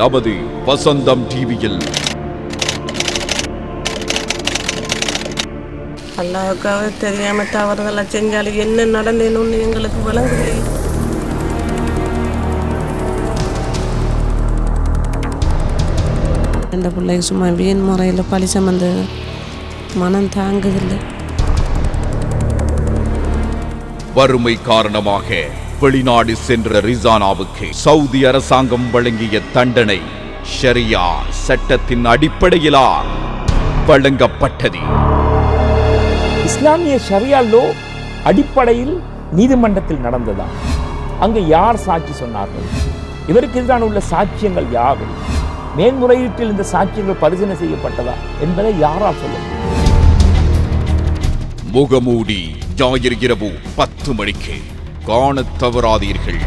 நமது வசந்தம் டிவியில். அல்லாவுக்காக தெரியாம தவறுதலா செஞ்சாலும் என்ன நடந்தேன்னு எங்களுக்கு விளங்குது. எந்த பிள்ளைக்கு சும்மா வீண் முறையில் பழி சமந்து மனம் தாங்குதில்லை. வறுமை காரணமாக வெளிநாடு சென்ற ரிசானாவுக்கு சவுதி அரசாங்கம் வழங்கிய தண்டனை ஷரியா சட்டத்தின் அடிப்படையிலா வழங்கப்பட்டது. இஸ்லாமிய ஷரியா லோ அடிப்படையில் நீதிமன்றத்தில் நடந்ததா? அங்கு யார் சாட்சி சொன்னார்கள்? இவருக்கு எதிரான உள்ள சாட்சியங்கள் யாவை? மேன்முறையீட்டில் இந்த சாட்சியங்கள் பரிசீலனை செய்யப்பட்டதா என்பதை யாரால் சொல்ல முடியும்? முகமூடி ஞாயிறு இரவு 10 மணிக்கு காணத் தவறாதீர்கள்.